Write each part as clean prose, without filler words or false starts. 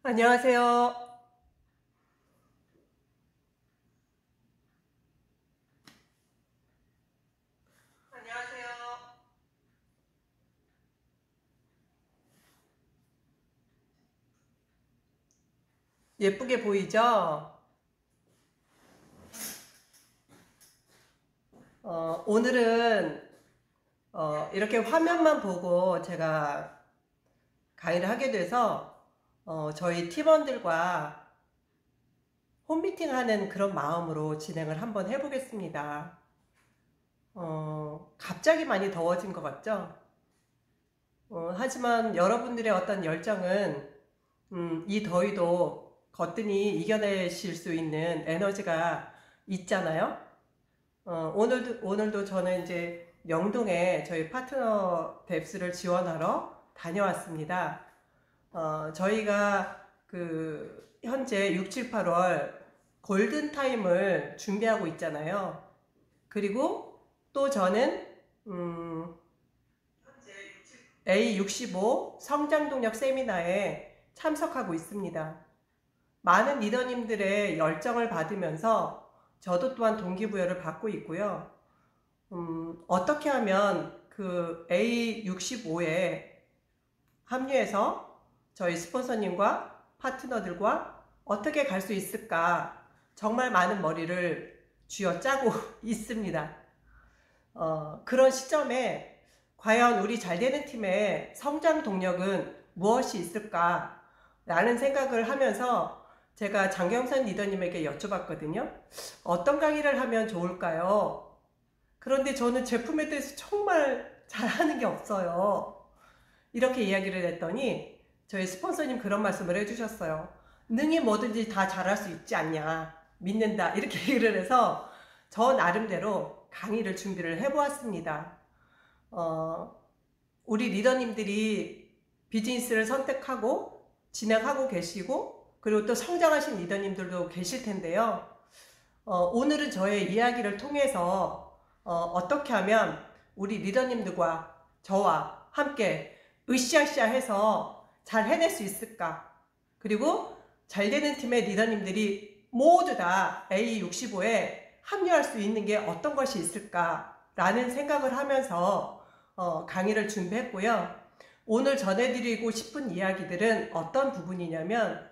안녕하세요. 안녕하세요. 예쁘게 보이죠? 오늘은 이렇게 화면만 보고 제가 강의를 하게 돼서 저희 팀원들과 홈미팅 하는 그런 마음으로 진행을 한번 해보겠습니다. 갑자기 많이 더워진 것 같죠? 하지만 여러분들의 어떤 열정은 이 더위도 거뜬히 이겨내실 수 있는 에너지가 있잖아요. 오늘도 저는 이제 명동에 저희 파트너 뎁스를 지원하러 다녀왔습니다. 저희가 현재 6, 7, 8월 골든타임을 준비하고 있잖아요. 그리고 또 저는 A65 성장동력 세미나에 참석하고 있습니다. 많은 리더님들의 열정을 받으면서 저도 또한 동기부여를 받고 있고요. 어떻게 하면 그 A65에 합류해서 저희 스폰서님과 파트너들과 어떻게 갈 수 있을까 정말 많은 머리를 쥐어짜고 있습니다. 그런 시점에 과연 우리 잘되는 팀의 성장 동력은 무엇이 있을까 라는 생각을 하면서 제가 장경선 리더님에게 여쭤봤거든요. 어떤 강의를 하면 좋을까요? 그런데 저는 제품에 대해서 정말 잘하는 게 없어요. 이렇게 이야기를 했더니 저희 스폰서님 그런 말씀을 해주셨어요. 능히 뭐든지 다 잘할 수 있지 않냐, 믿는다, 이렇게 얘기를 해서 저 나름대로 강의를 준비를 해보았습니다. 우리 리더님들이 비즈니스를 선택하고 진행하고 계시고 그리고 또 성장하신 리더님들도 계실 텐데요. 오늘은 저의 이야기를 통해서 어떻게 하면 우리 리더님들과 저와 함께 으쌰으쌰 해서 잘 해낼 수 있을까? 그리고 잘되는 팀의 리더님들이 모두 다 A65에 합류할 수 있는 게 어떤 것이 있을까? 라는 생각을 하면서 강의를 준비했고요. 오늘 전해드리고 싶은 이야기들은 어떤 부분이냐면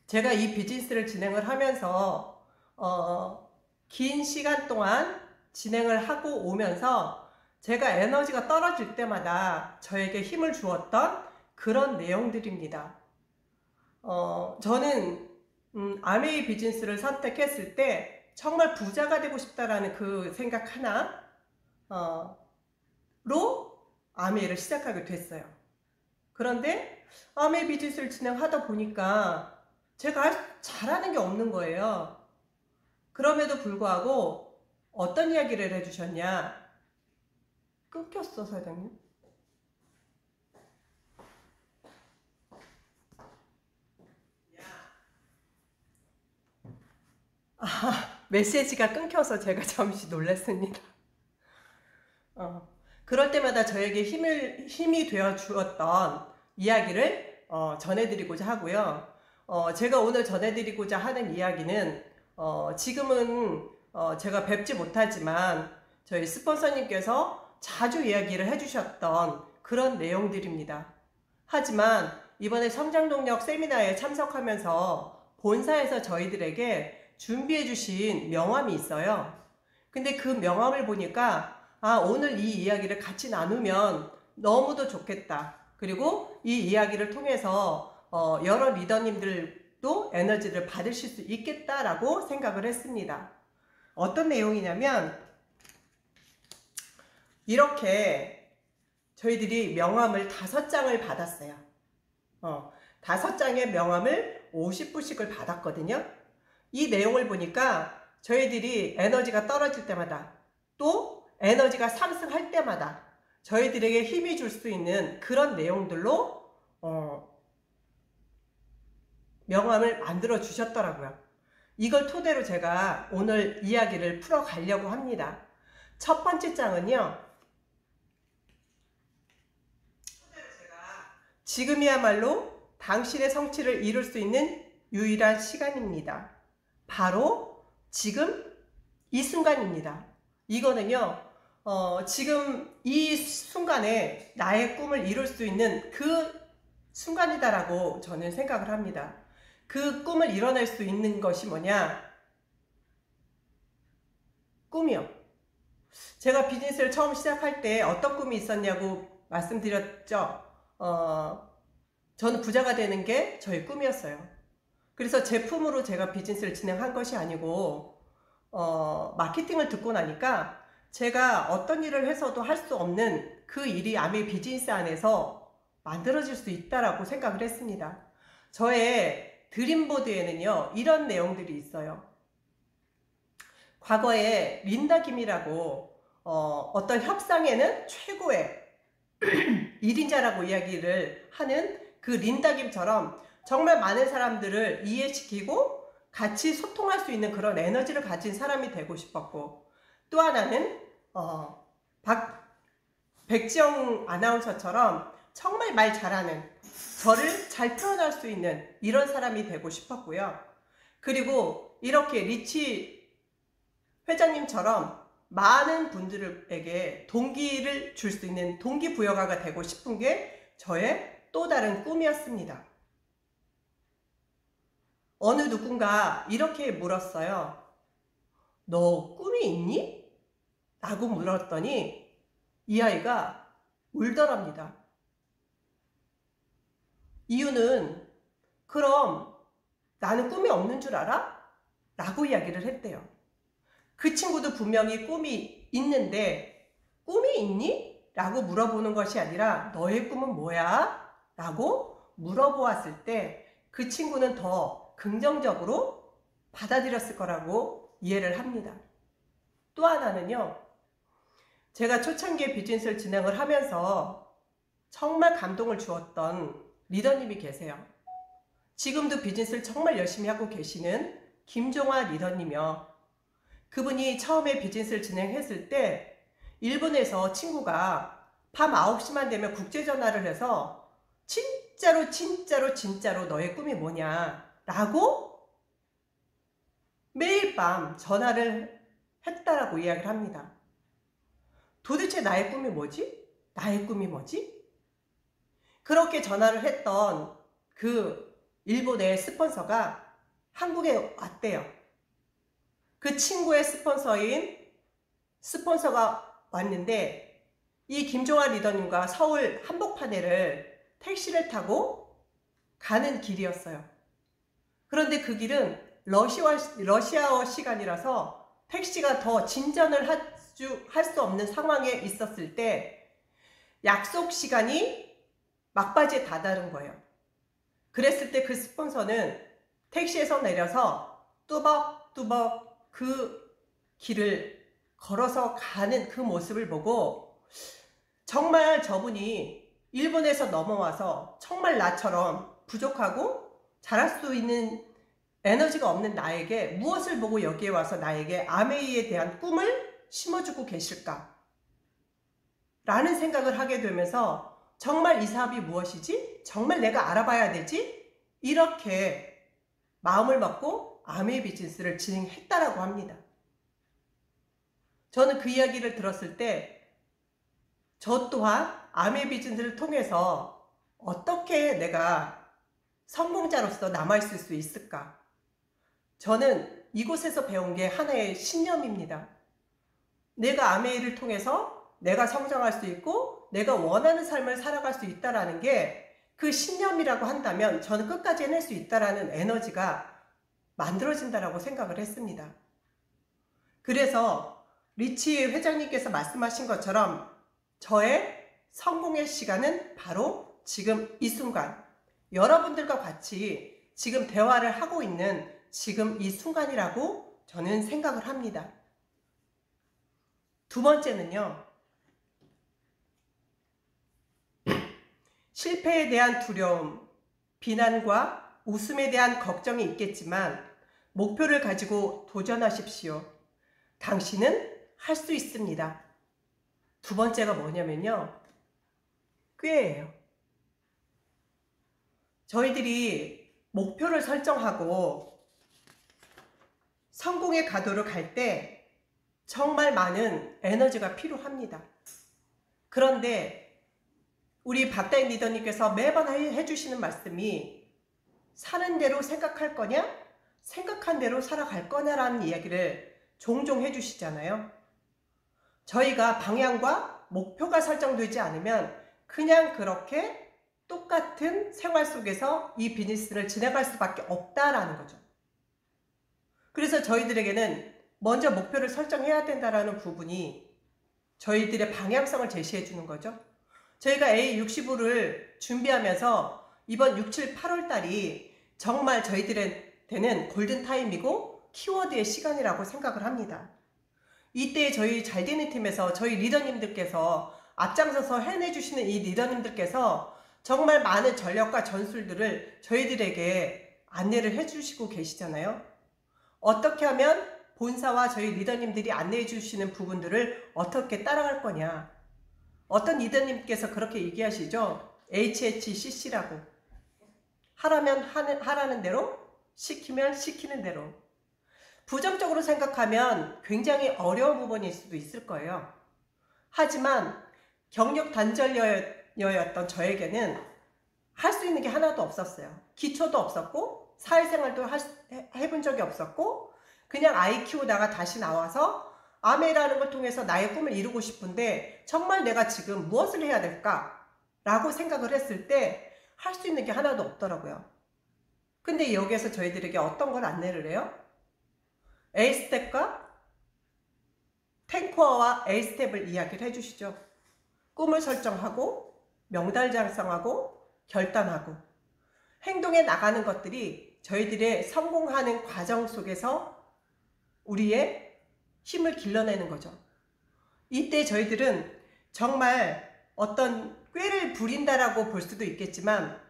제가 이 비즈니스를 진행을 하면서 긴 시간 동안 진행을 하고 오면서 제가 에너지가 떨어질 때마다 저에게 힘을 주었던 그런 내용들입니다. 저는 아메이 비즈니스를 선택했을 때 정말 부자가 되고 싶다라는 그 생각 하나로 아메이를 시작하게 됐어요. 그런데 아메이 비즈니스를 진행하다 보니까 제가 잘하는 게 없는 거예요. 그럼에도 불구하고 어떤 이야기를 해주셨냐? 끊겼어, 사장님. 메시지가 끊겨서 제가 잠시 놀랐습니다. 그럴 때마다 저에게 힘이 되어 주었던 이야기를 전해드리고자 하고요. 제가 오늘 전해드리고자 하는 이야기는 지금은 제가 뵙지 못하지만 저희 스폰서님께서 자주 이야기를 해주셨던 그런 내용들입니다. 하지만 이번에 성장동력 세미나에 참석하면서 본사에서 저희들에게 준비해 주신 명함이 있어요. 근데 그 명함을 보니까 오늘 이 이야기를 같이 나누면 너무도 좋겠다. 그리고 이 이야기를 통해서 여러 리더님들도 에너지를 받으실 수 있겠다라고 생각을 했습니다. 어떤 내용이냐면 이렇게 저희들이 명함을 5장을 받았어요. 5장의 명함을 50부씩을 받았거든요. 이 내용을 보니까 저희들이 에너지가 떨어질 때마다 또 에너지가 상승할 때마다 저희들에게 힘이 줄 수 있는 그런 내용들로 명함을 만들어 주셨더라고요. 이걸 토대로 제가 오늘 이야기를 풀어가려고 합니다. 첫 번째 장은요. 지금이야말로 당신의 성취를 이룰 수 있는 유일한 시간입니다. 바로 지금 이 순간입니다. 이거는요, 지금 이 순간에 나의 꿈을 이룰 수 있는 그 순간이다라고 저는 생각을 합니다. 그 꿈을 이뤄낼 수 있는 것이 뭐냐? 꿈이요. 제가 비즈니스를 처음 시작할 때 어떤 꿈이 있었냐고 말씀드렸죠. 저는 부자가 되는 게 저의 꿈이었어요. 그래서 제품으로 제가 비즈니스를 진행한 것이 아니고 마케팅을 듣고 나니까 제가 어떤 일을 해서도 할 수 없는 그 일이 아메 비즈니스 안에서 만들어질 수 있다라고 생각을 했습니다. 저의 드림보드에는요, 이런 내용들이 있어요. 과거에 린다 김이라고 어떤 협상에는 최고의 1인자라고 이야기를 하는 그 린다 김처럼 정말 많은 사람들을 이해시키고 같이 소통할 수 있는 그런 에너지를 가진 사람이 되고 싶었고, 또 하나는 백지영 아나운서처럼 정말 말 잘하는, 저를 잘 표현할 수 있는 이런 사람이 되고 싶었고요. 그리고 이렇게 리치 회장님처럼 많은 분들에게 동기를 줄 수 있는 동기부여가가 되고 싶은 게 저의 또 다른 꿈이었습니다. 어느 누군가 이렇게 물었어요. 너 꿈이 있니? 라고 물었더니 이 아이가 울더랍니다. 이유는 그럼 나는 꿈이 없는 줄 알아? 라고 이야기를 했대요. 그 친구도 분명히 꿈이 있는데 꿈이 있니? 라고 물어보는 것이 아니라 너의 꿈은 뭐야? 라고 물어보았을 때 그 친구는 더 긍정적으로 받아들였을 거라고 이해를 합니다. 또 하나는요, 제가 초창기에 비즈니스를 진행을 하면서 정말 감동을 주었던 리더님이 계세요. 지금도 비즈니스를 정말 열심히 하고 계시는 김종화 리더님이요. 그분이 처음에 비즈니스를 진행했을 때 일본에서 친구가 밤 9시만 되면 국제전화를 해서 진짜로 너의 꿈이 뭐냐 라고 매일 밤 전화를 했다라고 이야기를 합니다. 도대체 나의 꿈이 뭐지? 나의 꿈이 뭐지? 그렇게 전화를 했던 그 일본의 스폰서가 한국에 왔대요. 그 친구의 스폰서가 왔는데 이 김종환 리더님과 서울 한복판에를 택시를 타고 가는 길이었어요. 그런데 그 길은 러시아어 시간이라서 택시가 더 진전을 할 수 없는 상황에 있었을 때 약속 시간이 막바지에 다다른 거예요. 그랬을 때 그 스폰서는 택시에서 내려서 뚜벅뚜벅 그 길을 걸어서 가는 그 모습을 보고 정말 저분이 일본에서 넘어와서 정말 나처럼 부족하고 잘할 수 있는 에너지가 없는 나에게 무엇을 보고 여기에 와서 나에게 아메이에 대한 꿈을 심어주고 계실까? 라는 생각을 하게 되면서 정말 이 사업이 무엇이지? 정말 내가 알아봐야 되지? 이렇게 마음을 먹고 아메이 비즈니스를 진행했다라고 합니다. 저는 그 이야기를 들었을 때 저 또한 아메이 비즈니스를 통해서 어떻게 내가 성공자로서 남아있을 수 있을까? 저는 이곳에서 배운 게 하나의 신념입니다. 내가 아메이를 통해서 내가 성장할 수 있고 내가 원하는 삶을 살아갈 수 있다는 게 그 신념이라고 한다면 저는 끝까지 해낼 수 있다는 에너지가 만들어진다라고 생각을 했습니다. 그래서 리치 회장님께서 말씀하신 것처럼 저의 성공의 시간은 바로 지금 이 순간, 여러분들과 같이 지금 대화를 하고 있는 지금 이 순간이라고 저는 생각을 합니다. 두 번째는요, 실패에 대한 두려움, 비난과 웃음에 대한 걱정이 있겠지만 목표를 가지고 도전하십시오. 당신은 할 수 있습니다. 두 번째가 뭐냐면요, 꾀예요. 저희들이 목표를 설정하고 성공의 가도를 갈 때 정말 많은 에너지가 필요합니다. 그런데 우리 박다인 리더님께서 매번 해주시는 말씀이 사는 대로 생각할 거냐? 생각한 대로 살아갈 거냐라는 이야기를 종종 해주시잖아요. 저희가 방향과 목표가 설정되지 않으면 그냥 그렇게 똑같은 생활 속에서 이 비즈니스를 진행할 수밖에 없다라는 거죠. 그래서 저희들에게는 먼저 목표를 설정해야 된다라는 부분이 저희들의 방향성을 제시해 주는 거죠. 저희가 A65를 준비하면서 이번 6, 7, 8월 달이 정말 저희들한테는 골든타임이고 키워드의 시간이라고 생각을 합니다. 이때 저희 잘되는 팀에서 저희 리더님들께서 앞장서서 해내주시는 이 리더님들께서 정말 많은 전략과 전술들을 저희들에게 안내를 해주시고 계시잖아요. 어떻게 하면 본사와 저희 리더님들이 안내해 주시는 부분들을 어떻게 따라갈 거냐. 어떤 리더님께서 그렇게 얘기하시죠. HHCC라고. 하라면 하라는 대로, 시키면 시키는 대로. 부정적으로 생각하면 굉장히 어려운 부분일 수도 있을 거예요. 하지만 경력 단절녀였던 저에게는 할 수 있는 게 하나도 없었어요. 기초도 없었고 사회생활도 해본 적이 없었고 그냥 아이 키우다가 다시 나와서 아메라는 걸 통해서 나의 꿈을 이루고 싶은데 정말 내가 지금 무엇을 해야 될까? 라고 생각을 했을 때 할 수 있는 게 하나도 없더라고요. 근데 여기에서 저희들에게 어떤 걸 안내를 해요? A스텝과 10코어와 A스텝을 이야기를 해주시죠. 꿈을 설정하고 명달 작성하고 결단하고 행동에 나가는 것들이 저희들의 성공하는 과정 속에서 우리의 힘을 길러내는 거죠. 이때 저희들은 정말 어떤 꾀를 부린다라고 볼 수도 있겠지만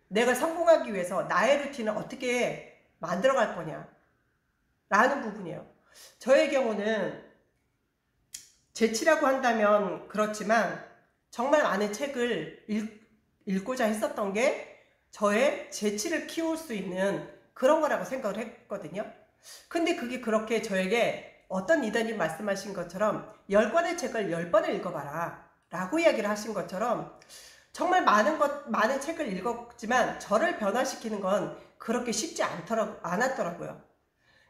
내가 성공하기 위해서 나의 루틴을 어떻게 만들어갈 거냐 라는 부분이에요. 저의 경우는 재치라고 한다면 그렇지만 정말 많은 책을 읽고자 했었던 게 저의 재치를 키울 수 있는 그런 거라고 생각을 했거든요. 근데 그게 그렇게 저에게 어떤 리더님 말씀하신 것처럼 10권의 책을 10번을 읽어봐라 라고 이야기를 하신 것처럼 정말 많은 책을 읽었지만 저를 변화시키는 건 그렇게 쉽지 않았더라고요.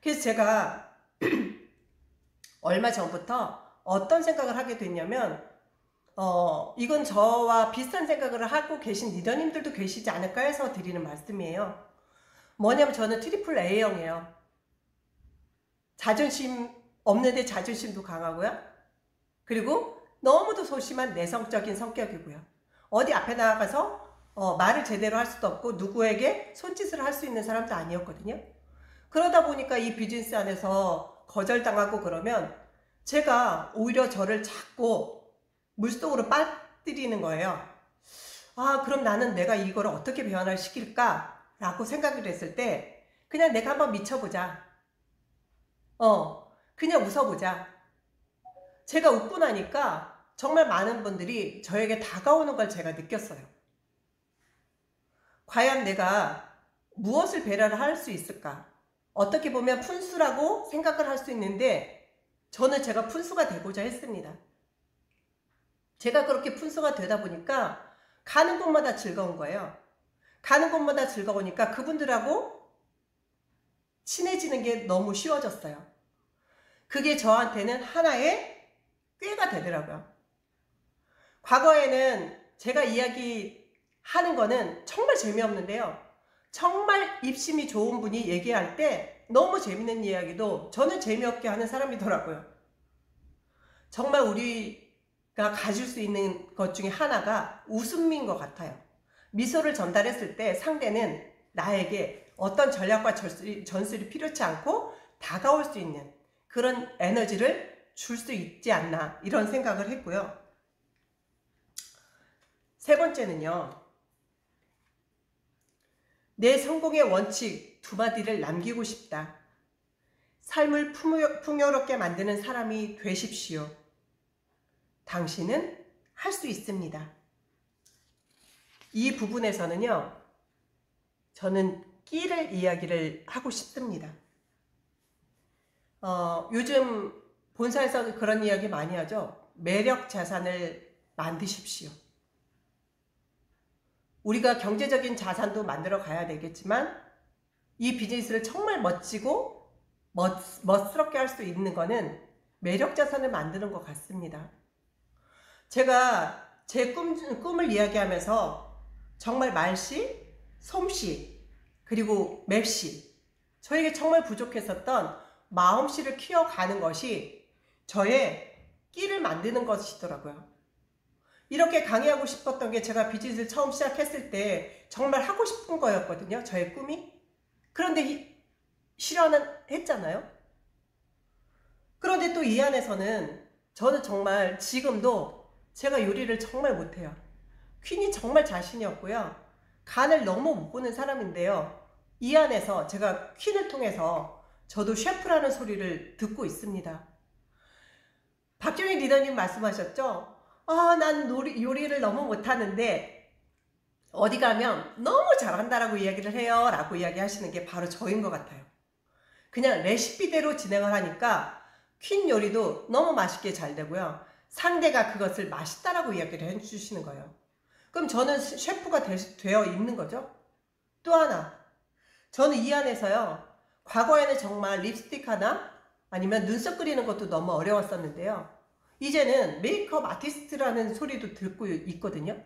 그래서 제가 얼마 전부터 어떤 생각을 하게 됐냐면 이건 저와 비슷한 생각을 하고 계신 리더님들도 계시지 않을까 해서 드리는 말씀이에요. 뭐냐면 저는 트리플 A형이에요. 자존심 없는데 자존심도 강하고요. 그리고 너무도 소심한 내성적인 성격이고요. 어디 앞에 나가서 말을 제대로 할 수도 없고 누구에게 손짓을 할 수 있는 사람도 아니었거든요. 그러다 보니까 이 비즈니스 안에서 거절당하고 그러면 제가 오히려 저를 자꾸 물속으로 빠뜨리는 거예요. 아, 그럼 나는 내가 이걸 어떻게 변화를 시킬까? 라고 생각을 했을 때 그냥 내가 한번 미쳐보자. 그냥 웃어보자. 제가 웃고 나니까 정말 많은 분들이 저에게 다가오는 걸 제가 느꼈어요. 과연 내가 무엇을 배려를 할 수 있을까? 어떻게 보면 푼수라고 생각을 할 수 있는데 저는 제가 푼수가 되고자 했습니다. 제가 그렇게 푼수가 되다 보니까 가는 곳마다 즐거운 거예요. 가는 곳마다 즐거우니까 그분들하고 친해지는 게 너무 쉬워졌어요. 그게 저한테는 하나의 꾀가 되더라고요. 과거에는 제가 이야기하는 거는 정말 재미없는데요. 정말 입심이 좋은 분이 얘기할 때 너무 재밌는 이야기도 저는 재미없게 하는 사람이더라고요. 정말 우리가 가질 수 있는 것 중에 하나가 웃음인 것 같아요. 미소를 전달했을 때 상대는 나에게 어떤 전략과 전술이 필요치 않고 다가올 수 있는 그런 에너지를 줄 수 있지 않나 이런 생각을 했고요. 세 번째는요. 내 성공의 원칙 2마디를 남기고 싶다. 삶을 풍요롭게 만드는 사람이 되십시오. 당신은 할 수 있습니다. 이 부분에서는요. 저는 끼를 이야기를 하고 싶습니다. 요즘 본사에서 그런 이야기 많이 하죠. 매력 자산을 만드십시오. 우리가 경제적인 자산도 만들어 가야 되겠지만 이 비즈니스를 정말 멋지고 멋스럽게 할 수 있는 거는 매력 자산을 만드는 것 같습니다. 제가 제 꿈을 이야기하면서 정말 말씨, 솜씨, 그리고 맵씨, 저에게 정말 부족했었던 마음씨를 키워가는 것이 저의 끼를 만드는 것이더라고요. 이렇게 강의하고 싶었던 게 제가 비즈니스를 처음 시작했을 때 정말 하고 싶은 거였거든요. 저의 꿈이. 그런데 실현은 했잖아요. 그런데 또 이 안에서는 저는 정말 지금도 제가 요리를 정말 못해요. 퀸이 정말 자신이 없고요. 간을 너무 못 보는 사람인데요. 이 안에서 제가 퀸을 통해서 저도 셰프라는 소리를 듣고 있습니다. 박정희 리더님 말씀하셨죠? 난 요리를 너무 못하는데 어디 가면 너무 잘한다라고 이야기를 해요 라고 이야기하시는 게 바로 저인 것 같아요. 그냥 레시피대로 진행을 하니까 퀸 요리도 너무 맛있게 잘 되고요. 상대가 그것을 맛있다라고 이야기를 해주시는 거예요. 그럼 저는 셰프가 되어 있는 거죠. 또 하나, 저는 이 안에서요. 과거에는 정말 립스틱 하나 아니면 눈썹 그리는 것도 너무 어려웠었는데요. 이제는 메이크업 아티스트라는 소리도 듣고 있거든요.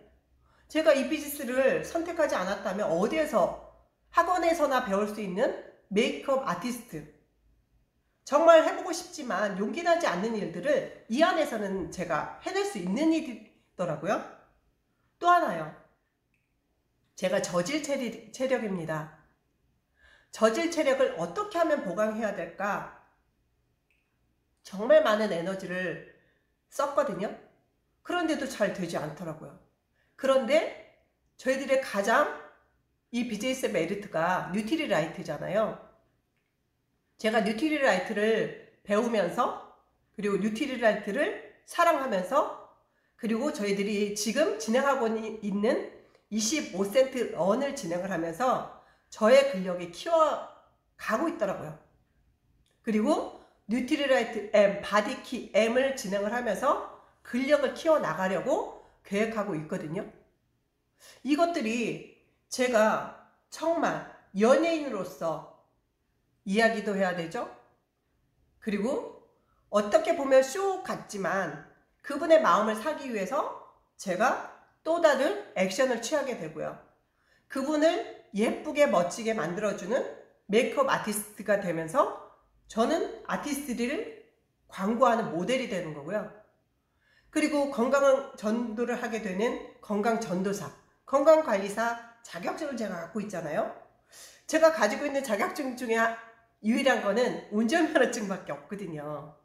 제가 이 비즈니스를 선택하지 않았다면 어디에서 학원에서나 배울 수 있는 메이크업 아티스트, 정말 해보고 싶지만 용기 나지 않는 일들을 이 안에서는 제가 해낼 수 있는 일이더라고요. 또 하나요. 제가 저질 체력입니다. 저질 체력을 어떻게 하면 보강해야 될까? 정말 많은 에너지를 썼거든요. 그런데도 잘 되지 않더라고요. 그런데 저희들의 가장 이 비즈니스의 메리트가 뉴트리라이트잖아요. 제가 뉴트리라이트를 배우면서 그리고 뉴트리라이트를 사랑하면서 그리고 저희들이 지금 진행하고 있는 25센트 런을 진행을 하면서 저의 근력이 키워가고 있더라고요. 그리고 뉴트리라이트 M, 바디키 M을 진행을 하면서 근력을 키워나가려고 계획하고 있거든요. 이것들이 제가 정말 연예인으로서 이야기도 해야 되죠. 그리고 어떻게 보면 쇼 같지만 그분의 마음을 사기 위해서 제가 또 다른 액션을 취하게 되고요. 그분을 예쁘게 멋지게 만들어주는 메이크업 아티스트가 되면서 저는 아티스트를 광고하는 모델이 되는 거고요. 그리고 건강 전도를 하게 되는 건강 전도사, 건강관리사 자격증을 제가 갖고 있잖아요. 제가 가지고 있는 자격증 중에 유일한 거는 운전면허증밖에 없거든요.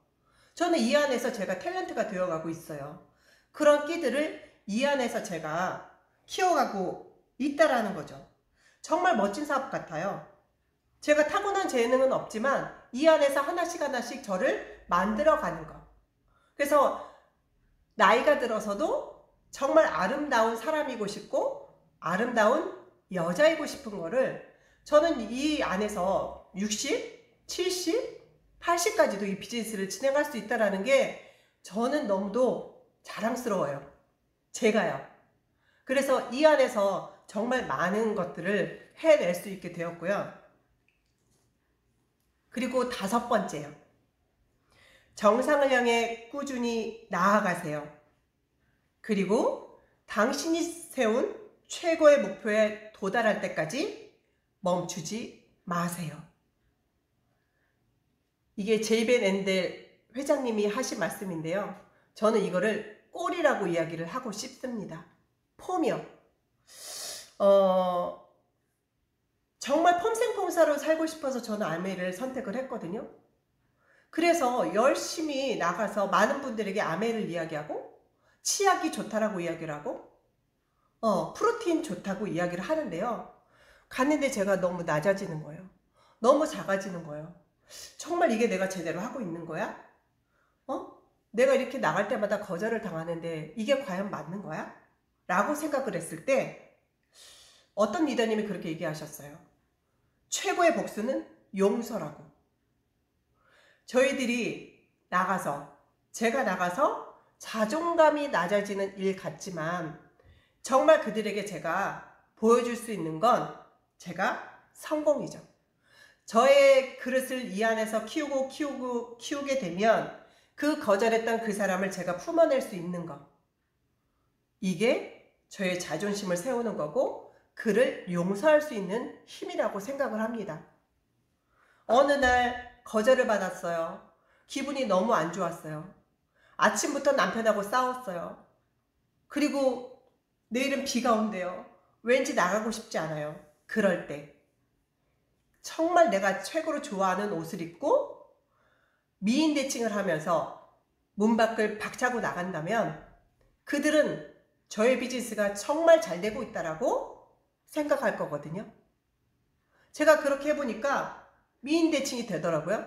저는 이 안에서 제가 탤런트가 되어가고 있어요. 그런 끼들을 이 안에서 제가 키워가고 있다라는 거죠. 정말 멋진 사업 같아요. 제가 타고난 재능은 없지만 이 안에서 하나씩 하나씩 저를 만들어가는 거. 그래서 나이가 들어서도 정말 아름다운 사람이고 싶고 아름다운 여자이고 싶은 거를 저는 이 안에서 60, 70, 80까지도 이 비즈니스를 진행할 수 있다는 게 저는 너무도 자랑스러워요. 제가요. 그래서 이 안에서 정말 많은 것들을 해낼 수 있게 되었고요. 그리고 5번째요. 정상을 향해 꾸준히 나아가세요. 그리고 당신이 세운 최고의 목표에 도달할 때까지 멈추지 마세요. 이게 제이벤 앤델 회장님이 하신 말씀인데요. 저는 이거를 꼴이라고 이야기를 하고 싶습니다. 폼이요. 정말 폼생폼사로 살고 싶어서 저는 아메를 선택을 했거든요. 그래서 열심히 나가서 많은 분들에게 아메를 이야기하고 치약이 좋다라고 이야기를 하고 프로틴 좋다고 이야기를 하는데요. 갔는데 제가 너무 낮아지는 거예요. 너무 작아지는 거예요. 정말 이게 내가 제대로 하고 있는 거야? 내가 이렇게 나갈 때마다 거절을 당하는데 이게 과연 맞는 거야? 라고 생각을 했을 때 어떤 리더님이 그렇게 얘기하셨어요. 최고의 복수는 용서라고. 저희들이 제가 나가서 자존감이 낮아지는 일 같지만 정말 그들에게 제가 보여줄 수 있는 건 제가 성공이죠. 저의 그릇을 이 안에서 키우게 되면 그 거절했던 그 사람을 제가 품어낼 수 있는 것. 이게 저의 자존심을 세우는 거고 그를 용서할 수 있는 힘이라고 생각을 합니다. 어느 날 거절을 받았어요. 기분이 너무 안 좋았어요. 아침부터 남편하고 싸웠어요. 그리고 내일은 비가 온대요. 왠지 나가고 싶지 않아요. 그럴 때 정말 내가 최고로 좋아하는 옷을 입고 미인 대칭을 하면서 문 밖을 박차고 나간다면 그들은 저의 비즈니스가 정말 잘 되고 있다라고 생각할 거거든요. 제가 그렇게 해보니까 미인 대칭이 되더라고요.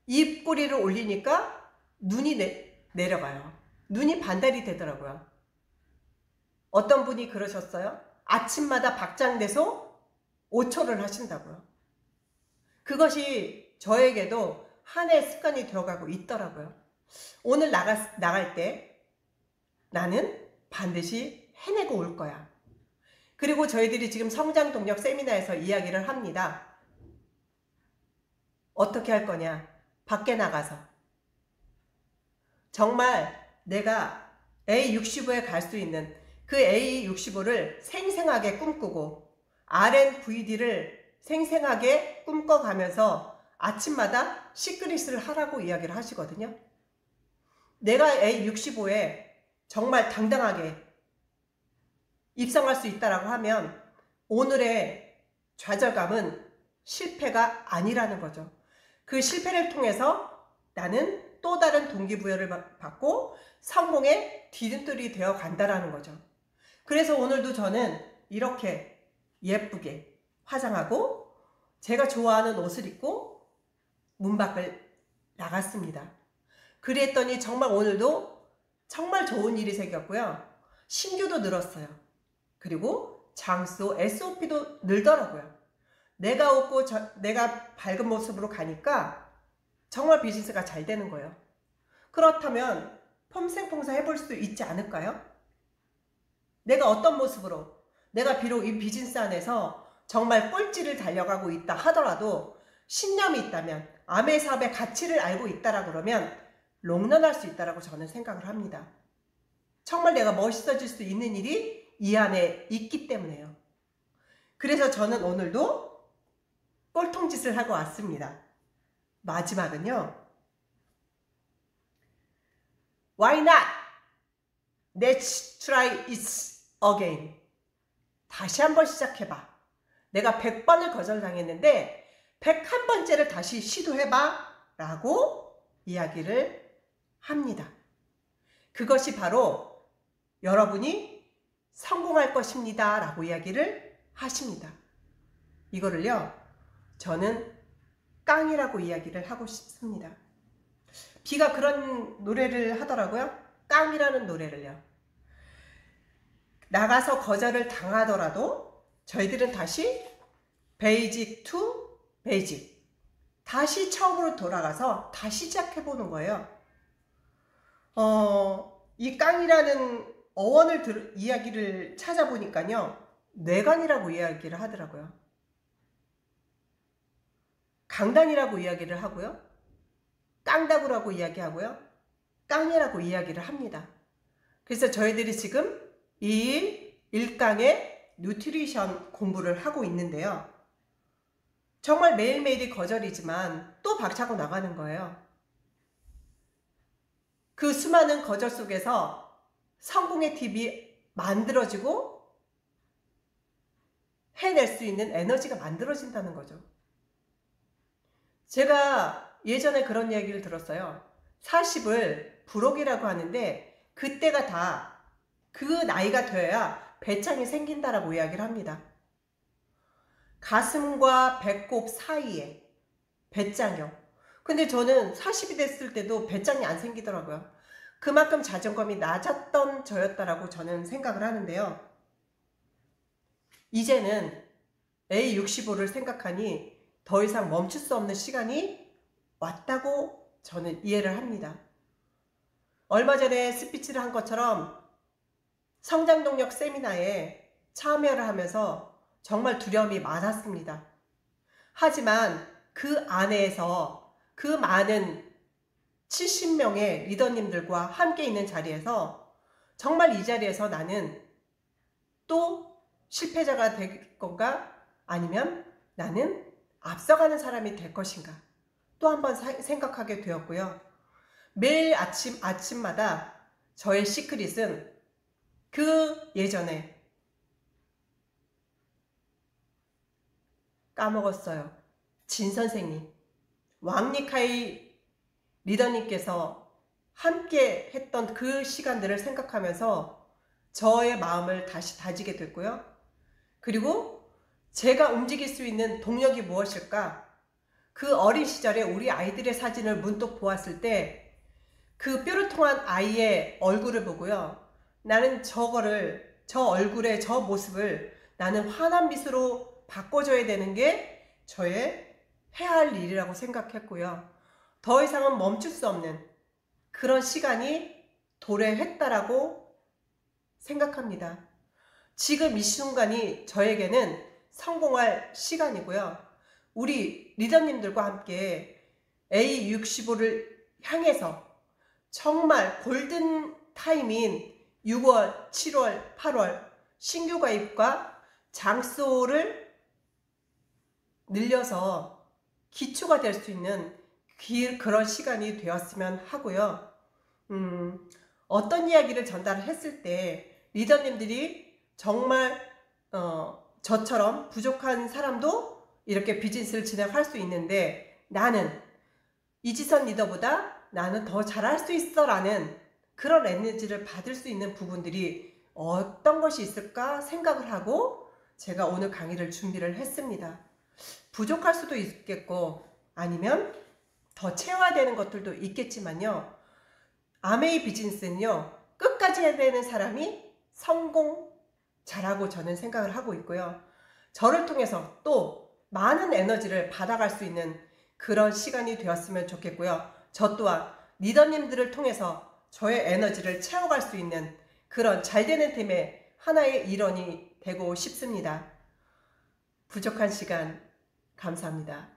입꼬리를 올리니까 눈이 내려가요. 눈이 반달이 되더라고요. 어떤 분이 그러셨어요. 아침마다 박장대소 5초를 하신다고요. 그것이 저에게도 하나의 습관이 되어가고 있더라고요. 오늘 나갈 때 나는 반드시 해내고 올 거야. 그리고 저희들이 지금 성장 동력 세미나에서 이야기를 합니다. 어떻게 할 거냐? 밖에 나가서 정말 내가 A65에 갈 수 있는 그 A65를 생생하게 꿈꾸고 RNVD를 생생하게 꿈꿔가면서 아침마다 시크릿을 하라고 이야기를 하시거든요. 내가 A65에 정말 당당하게 입성할 수 있다라고 하면 오늘의 좌절감은 실패가 아니라는 거죠. 그 실패를 통해서 나는 또 다른 동기부여를 받고 성공의 뒤흔들이 되어 간다라는 거죠. 그래서 오늘도 저는 이렇게 예쁘게 화장하고 제가 좋아하는 옷을 입고 문 밖을 나갔습니다. 그랬더니 정말 오늘도 정말 좋은 일이 생겼고요. 신규도 늘었어요. 그리고 장수 SOP도 늘더라고요. 내가 웃고 내가 밝은 모습으로 가니까 정말 비즈니스가 잘 되는 거예요. 그렇다면 폼생풍사 해볼 수도 있지 않을까요? 내가 어떤 모습으로 내가 비록 이 비즈니스 안에서 정말 꼴찌를 달려가고 있다 하더라도 신념이 있다면 암의 사업의 가치를 알고 있다라 그러면 롱런할 수 있다라고 저는 생각을 합니다. 정말 내가 멋있어질 수 있는 일이 이 안에 있기 때문에요. 그래서 저는 오늘도 꼴통짓을 하고 왔습니다. 마지막은요. Why not? Let's try it again. 다시 한번 시작해봐. 내가 100번을 거절당했는데 101번째를 다시 시도해봐 라고 이야기를 합니다. 그것이 바로 여러분이 성공할 것입니다 라고 이야기를 하십니다. 이거를요 저는 깡이라고 이야기를 하고 싶습니다. 비가 그런 노래를 하더라고요. 깡이라는 노래를요. 나가서 거절을 당하더라도 저희들은 다시 베이직 투 베이직 다시 처음으로 돌아가서 다시 시작해보는 거예요. 이 깡이라는 어원을 이야기를 찾아보니까요. 뇌관이라고 이야기를 하더라고요. 강단이라고 이야기를 하고요. 깡다구라고 이야기하고요. 깡이라고 이야기를 합니다. 그래서 저희들이 지금 2일 1강의 뉴트리션 공부를 하고 있는데요. 정말 매일매일이 거절이지만 또 박차고 나가는 거예요. 그 수많은 거절 속에서 성공의 팁이 만들어지고 해낼 수 있는 에너지가 만들어진다는 거죠. 제가 예전에 그런 이야기를 들었어요. 40을 불혹이라고 하는데 그때가 다 그 나이가 되어야 배짱이 생긴다라고 이야기를 합니다. 가슴과 배꼽 사이에 배짱이요. 근데 저는 40이 됐을 때도 배짱이 안 생기더라고요. 그만큼 자존감이 낮았던 저였다라고 저는 생각을 하는데요. 이제는 A65를 생각하니 더 이상 멈출 수 없는 시간이 왔다고 저는 이해를 합니다. 얼마 전에 스피치를 한 것처럼 성장동력 세미나에 참여를 하면서 정말 두려움이 많았습니다. 하지만 그 안에서 그 많은 70명의 리더님들과 함께 있는 자리에서 정말 이 자리에서 나는 또 실패자가 될 건가? 아니면 나는 앞서가는 사람이 될 것인가? 또 한번 생각하게 되었고요. 매일 아침마다 저의 시크릿은 그 예전에 까먹었어요. 진 선생님, 왕리카이 리더님께서 함께 했던 그 시간들을 생각하면서 저의 마음을 다시 다지게 됐고요. 그리고 제가 움직일 수 있는 동력이 무엇일까? 그 어린 시절에 우리 아이들의 사진을 문득 보았을 때 그 뾰루통한 아이의 얼굴을 보고요. 나는 저 얼굴의 저 모습을 나는 환한 미소로 바꿔줘야 되는 게 저의 해야 할 일이라고 생각했고요. 더 이상은 멈출 수 없는 그런 시간이 도래했다라고 생각합니다. 지금 이 순간이 저에게는 성공할 시간이고요. 우리 리더님들과 함께 A65를 향해서 정말 골든 타임인 6월, 7월, 8월 신규 가입과 장소를 늘려서 기초가 될 수 있는 그런 시간이 되었으면 하고요. 어떤 이야기를 전달을 했을 때 리더님들이 정말 저처럼 부족한 사람도 이렇게 비즈니스를 진행할 수 있는데 나는 이지선 리더보다 나는 더 잘할 수 있어 라는 그런 에너지를 받을 수 있는 부분들이 어떤 것이 있을까 생각을 하고 제가 오늘 강의를 준비를 했습니다. 부족할 수도 있겠고 아니면 더 채워야 되는 것들도 있겠지만요. 아메이 비즈니스는요. 끝까지 해야 되는 사람이 성공 잘하고 저는 생각을 하고 있고요. 저를 통해서 또 많은 에너지를 받아갈 수 있는 그런 시간이 되었으면 좋겠고요. 저 또한 리더님들을 통해서 저의 에너지를 채워갈 수 있는 그런 잘되는 팀의 하나의 일원이 되고 싶습니다. 부족한 시간 감사합니다.